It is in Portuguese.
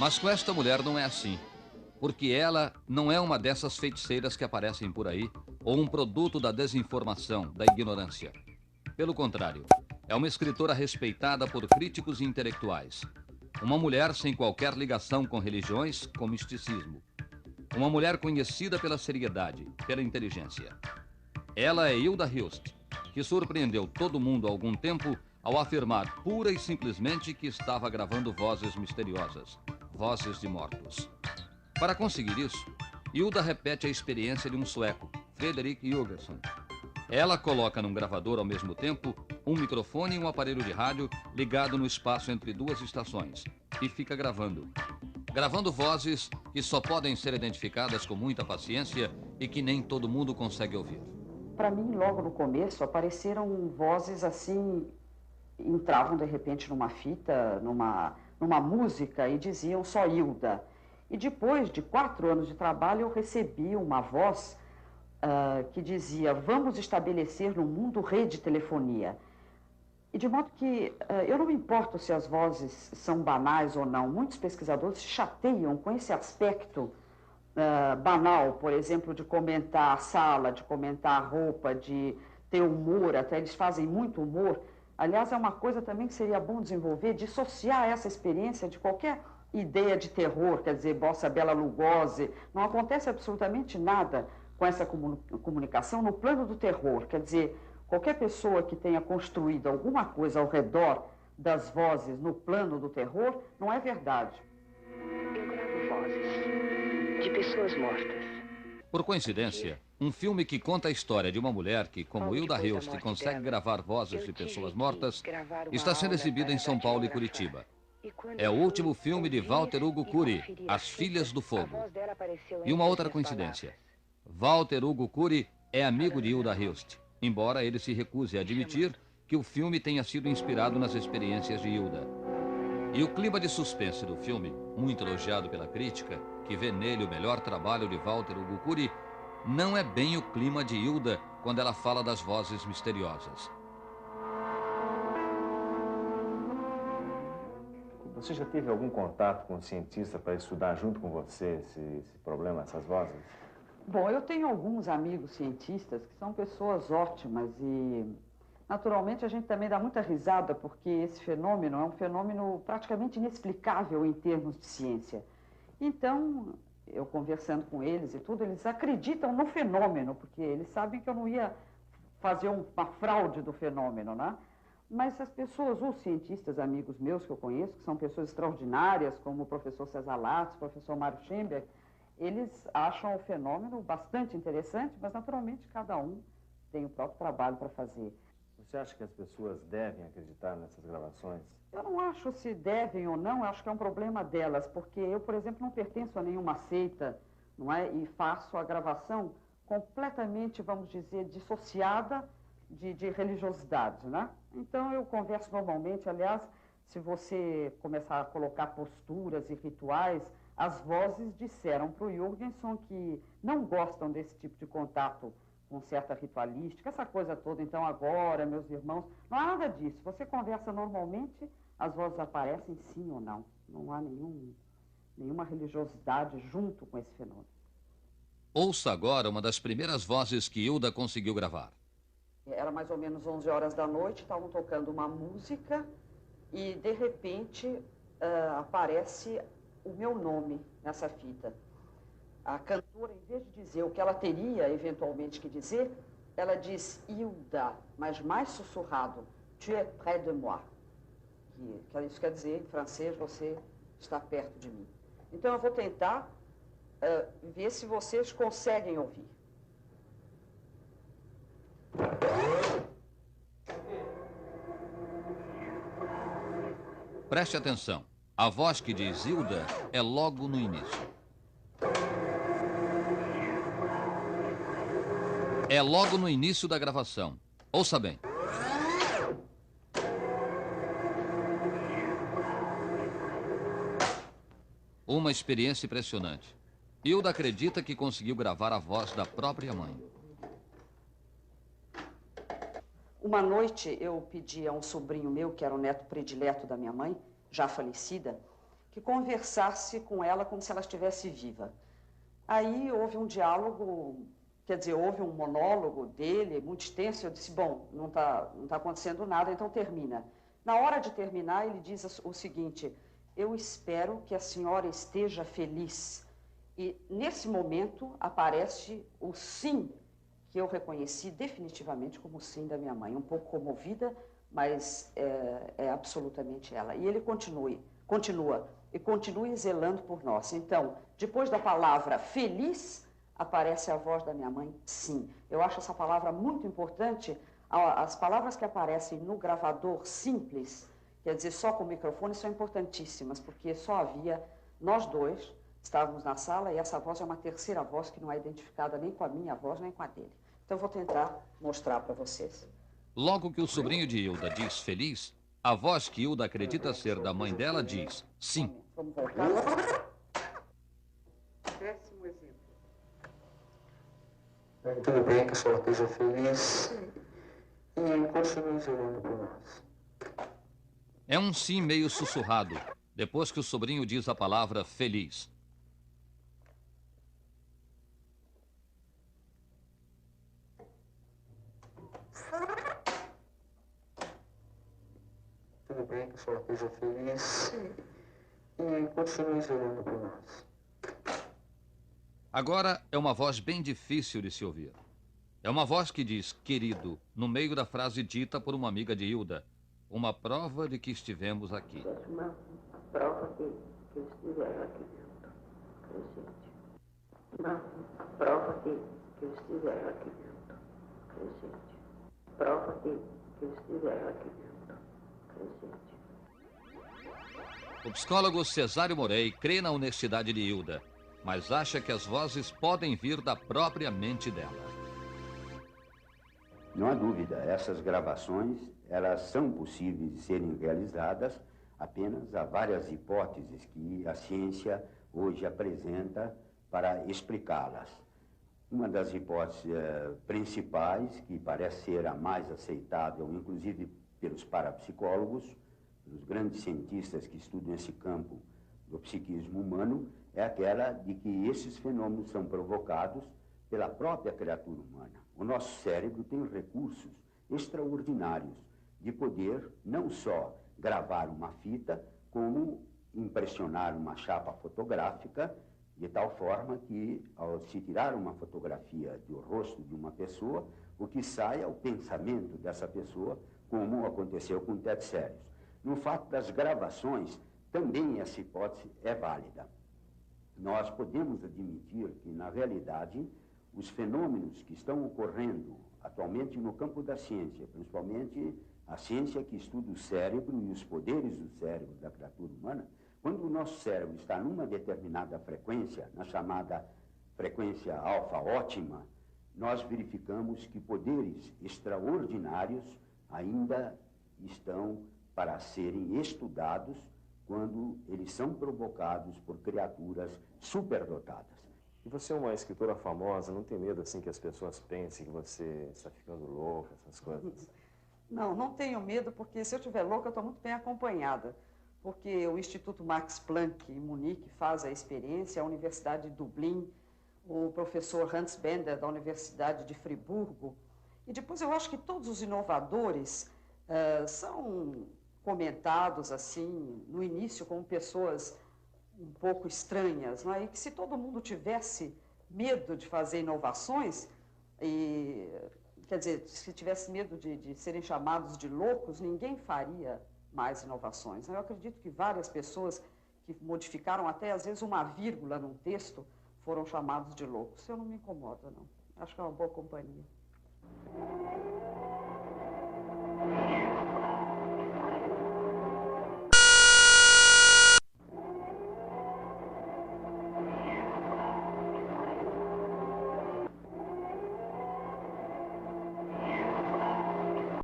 Mas com esta mulher não é assim. Porque ela não é uma dessas feiticeiras que aparecem por aí, ou um produto da desinformação, da ignorância. Pelo contrário, é uma escritora respeitada por críticos e intelectuais. Uma mulher sem qualquer ligação com religiões, com misticismo. Uma mulher conhecida pela seriedade, pela inteligência. Ela é Hilda Hilst, que surpreendeu todo mundo há algum tempo ao afirmar pura e simplesmente que estava gravando vozes misteriosas, vozes de mortos. Para conseguir isso, Hilda repete a experiência de um sueco, Fredrik Jurgensen. Ela coloca num gravador ao mesmo tempo um microfone e um aparelho de rádio ligado no espaço entre duas estações e fica gravando. Gravando vozes que só podem ser identificadas com muita paciência e que nem todo mundo consegue ouvir. Para mim, logo no começo, apareceram vozes assim, entravam de repente numa fita, numa música e diziam só Hilda. E depois de 4 anos de trabalho, eu recebi uma voz que dizia: vamos estabelecer no mundo rede telefonia. E de modo que eu não me importo se as vozes são banais ou não. Muitos pesquisadores se chateiam com esse aspecto banal, por exemplo, de comentar a sala, de comentar a roupa, de ter humor, até eles fazem muito humor. Aliás, é uma coisa também que seria bom desenvolver, dissociar essa experiência de qualquer ideia de terror, quer dizer, Bossa Bela Lugosi. Não acontece absolutamente nada com essa comunicação no plano do terror. Quer dizer, qualquer pessoa que tenha construído alguma coisa ao redor das vozes no plano do terror, não é verdade. Eu gravo vozes de pessoas mortas. Por coincidência, um filme que conta a história de uma mulher que, como Hilda Hilst, consegue gravar vozes de pessoas mortas, está sendo exibido em São Paulo e Curitiba. É o último filme de Walter Hugo Cury, As Filhas do Fogo. E uma outra coincidência. Walter Hugo Cury é amigo de Hilda Hilst, embora ele se recuse a admitir que o filme tenha sido inspirado nas experiências de Hilda. E o clima de suspense do filme, muito elogiado pela crítica, que vê nele o melhor trabalho de Walter Hugo Cury, não é bem o clima de Hilda quando ela fala das vozes misteriosas. Você já teve algum contato com um cientista para estudar junto com você esse problema, essas vozes? Bom, eu tenho alguns amigos cientistas que são pessoas ótimas e, naturalmente, a gente também dá muita risada porque esse fenômeno é um fenômeno praticamente inexplicável em termos de ciência. Então, eu conversando com eles e tudo, eles acreditam no fenômeno, porque eles sabem que eu não ia fazer uma fraude do fenômeno, né? Mas as pessoas, os cientistas amigos meus que eu conheço, que são pessoas extraordinárias, como o professor César Latz, o professor Mário Schemberg, eles acham o fenômeno bastante interessante, mas naturalmente cada um tem o próprio trabalho para fazer. Você acha que as pessoas devem acreditar nessas gravações? Eu não acho se devem ou não, eu acho que é um problema delas, porque eu, por exemplo, não pertenço a nenhuma seita, não é? E faço a gravação completamente, vamos dizer, dissociada de religiosidade, né? Então eu converso normalmente, aliás, se você começar a colocar posturas e rituais, as vozes disseram para o Jurgensen que não gostam desse tipo de contato com certa ritualística, essa coisa toda. Então agora, meus irmãos, não há nada disso. Você conversa normalmente, as vozes aparecem sim ou não. Não há nenhuma religiosidade junto com esse fenômeno. Ouça agora uma das primeiras vozes que Hilda conseguiu gravar. Era mais ou menos 11 horas da noite, estavam tocando uma música e, de repente, aparece o meu nome nessa fita. A cantora, em vez de dizer o que ela teria eventualmente que dizer, ela diz Hilda, mas mais sussurrado, tu es près de moi. Que isso quer dizer, em francês, você está perto de mim. Então eu vou tentar ver se vocês conseguem ouvir. Preste atenção. A voz que diz Hilda é logo no início. É logo no início da gravação. Ouça bem. Uma experiência impressionante. Hilda acredita que conseguiu gravar a voz da própria mãe. Uma noite eu pedi a um sobrinho meu, que era o neto predileto da minha mãe, já falecida, que conversasse com ela como se ela estivesse viva. Aí houve um diálogo, quer dizer, houve um monólogo dele, muito extenso. Eu disse, bom, não tá acontecendo nada, então termina. Na hora de terminar, ele diz o seguinte: eu espero que a senhora esteja feliz. E, nesse momento, aparece o sim, que eu reconheci definitivamente como o sim da minha mãe. Um pouco comovida, mas é absolutamente ela. E ele continua zelando por nós. Então, depois da palavra feliz, aparece a voz da minha mãe, sim. Eu acho essa palavra muito importante. As palavras que aparecem no gravador simples, quer dizer, só com o microfone, são importantíssimas, porque só havia nós dois. Estávamos na sala e essa voz é uma terceira voz que não é identificada nem com a minha voz, nem com a dele. Então, eu vou tentar mostrar para vocês. Logo que o sobrinho de Hilda diz feliz, a voz que Hilda acredita ser da mãe dela diz sim. Vamos voltar. Péssimo exemplo. Tudo bem que a senhora esteja feliz e continue zelando por nós. É um sim meio sussurrado, depois que o sobrinho diz a palavra feliz. Tudo bem que a senhora esteja feliz e continue zelando por nós. Agora é uma voz bem difícil de se ouvir. É uma voz que diz querido no meio da frase dita por uma amiga de Hilda. Uma prova de que estivemos aqui. Uma prova que eu estiver aqui dentro, presente. Uma prova que eu estiver aqui dentro, presente. Prova que eu estiver aqui dentro, presente. O psicólogo Cesário Morei crê na honestidade de Hilda, mas acha que as vozes podem vir da própria mente dela. Não há dúvida, essas gravações, elas são possíveis de serem realizadas, apenas há várias hipóteses que a ciência hoje apresenta para explicá-las. Uma das hipóteses principais, que parece ser a mais aceitável, inclusive pelos parapsicólogos, pelos grandes cientistas que estudam esse campo do psiquismo humano, é aquela de que esses fenômenos são provocados pela própria criatura humana. O nosso cérebro tem recursos extraordinários de poder não só gravar uma fita, como impressionar uma chapa fotográfica, de tal forma que, ao se tirar uma fotografia do rosto de uma pessoa, o que sai é o pensamento dessa pessoa, como aconteceu com Ted Sérios. No fato das gravações, também essa hipótese é válida. Nós podemos admitir que, na realidade, os fenômenos que estão ocorrendo atualmente no campo da ciência, principalmente a ciência que estuda o cérebro e os poderes do cérebro da criatura humana, quando o nosso cérebro está numa determinada frequência, na chamada frequência alfa ótima, nós verificamos que poderes extraordinários ainda estão para serem estudados quando eles são provocados por criaturas superdotadas. E você é uma escritora famosa, não tem medo assim que as pessoas pensem que você está ficando louca, essas coisas? Não, não tenho medo, porque se eu estiver louca, eu estou muito bem acompanhada. Porque o Instituto Max Planck em Munique faz a experiência, a Universidade de Dublin, o professor Hans Bender da Universidade de Friburgo. E depois eu acho que todos os inovadores são comentados assim no início como pessoas um pouco estranhas, não é? E que se todo mundo tivesse medo de fazer inovações, quer dizer, se tivesse medo de serem chamados de loucos, ninguém faria mais inovações. Eu acredito que várias pessoas que modificaram até às vezes uma vírgula num texto foram chamados de loucos. Isso eu não me incomoda, não. Acho que é uma boa companhia.